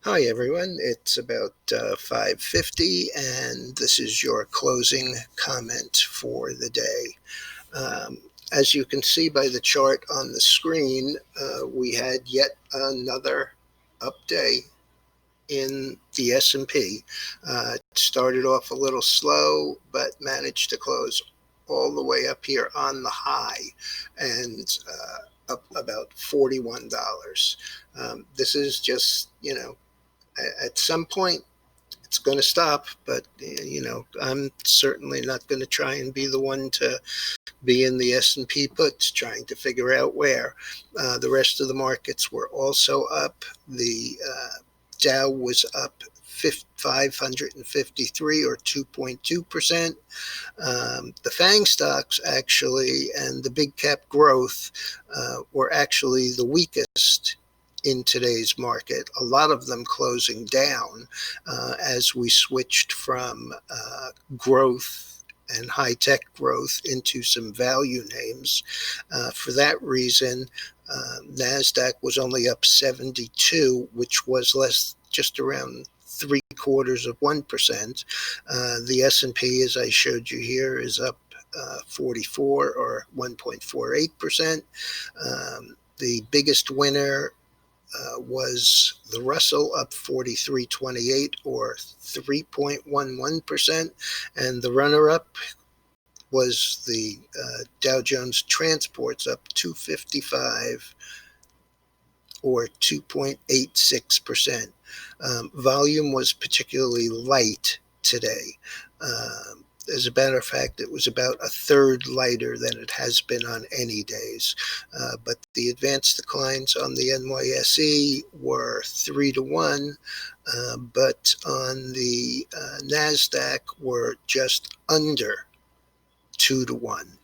Hi everyone, it's about 5:50 and this is your closing comment for the day. As you can see by the chart on the screen, we had yet another up day in the S&P. It started off a little slow, but managed to close all the way up here on the high and up about $41. This is just, at some point it's going to stop, but I'm certainly not going to try and be the one to be in the S&P puts trying to figure out where. The rest of the markets were also up. The Dow was up 553 or 2.2%. The FANG stocks actually and the big cap growth were actually the weakest in today's market, a lot of them closing down as we switched from growth and high-tech growth into some value names. For that reason, NASDAQ was only up 72, which was less, just around 0.75%. The S&P, as I showed you here, is up 44 or 1.48%. The biggest winner was the Russell, up 43.28 or 3.11%. And the runner-up was the Dow Jones Transports, up 255 or 2.86%. Volume was particularly light today. As a matter of fact, it was about a third lighter than it has been on any days. But the advanced declines on the NYSE were 3-1, but on the NASDAQ were just under 2-1.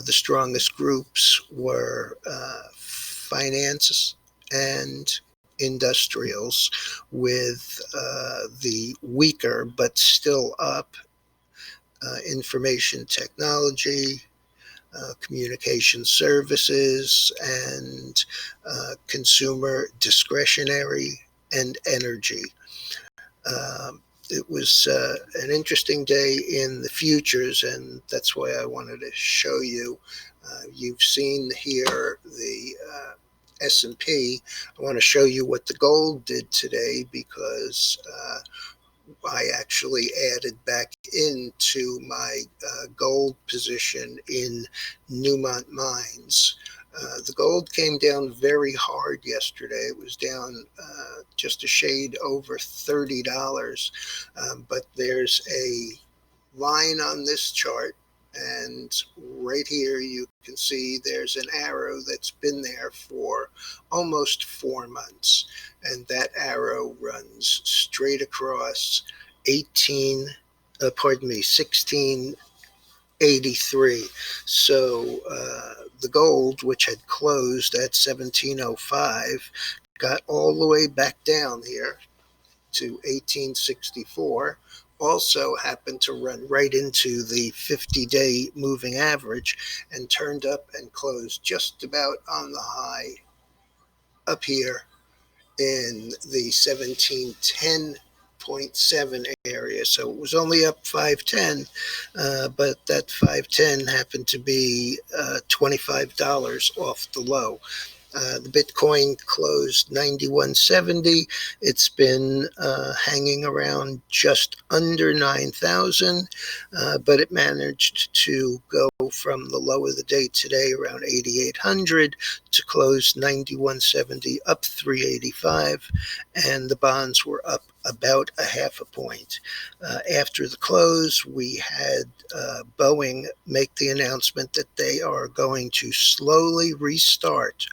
The strongest groups were finance and industrials, with the weaker but still up information technology, communication services, and consumer discretionary and energy. It was an interesting day in the futures, and that's why I wanted to show you. You've seen here the S&P. I want to show you what the gold did today, because I actually added back into my gold position in Newmont Mines. The gold came down very hard yesterday. It was down just a shade over $30. But there's a line on this chart, and right here you can see there's an arrow that's been there for almost 4 months. And that arrow runs straight across 1683. So the gold, which had closed at 1705, got all the way back down here to 1864. Also happened to run right into the 50-day moving average and turned up and closed just about on the high up here in the 1710.7 area. So it was only up 510, but that 510 happened to be $25 off the low. The Bitcoin closed 9170. It's been hanging around just under 9,000, but it managed to go from the low of the day today, around 8,800, to close 9170, up 385, and the bonds were up about a half a point. After the close, we had Boeing make the announcement that they are going to slowly restart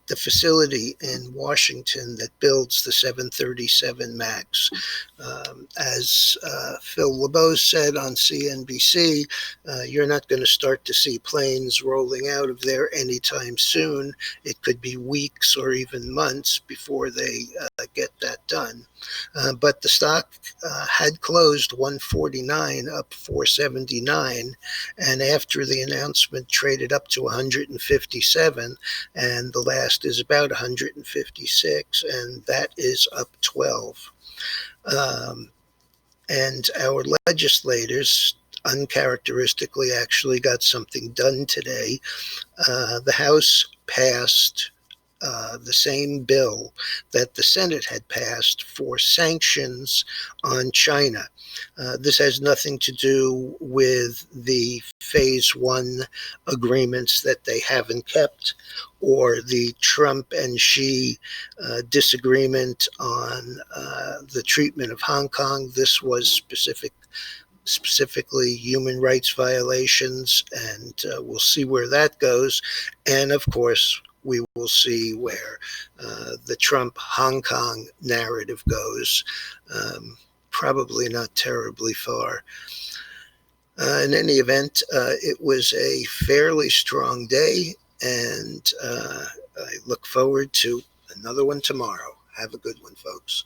the facility in Washington that builds the 737 MAX. As Phil LeBeau said on CNBC, you're not going to start to see planes rolling out of there anytime soon. It could be weeks or even months before they get that done. But the stock had closed 149, up 479, and after the announcement traded up to 157, and the last is about 156, and that is up 12. Um, and our legislators uncharacteristically actually got something done today. The House passed the same bill that the Senate had passed for sanctions on China. This has nothing to do with the phase one agreements that they haven't kept, or the Trump and Xi disagreement on the treatment of Hong Kong. This was specifically human rights violations, and we'll see where that goes. And of course, we will see where the Trump Hong Kong narrative goes. Probably not terribly far. In any event, it was a fairly strong day, and I look forward to another one tomorrow. Have a good one, folks.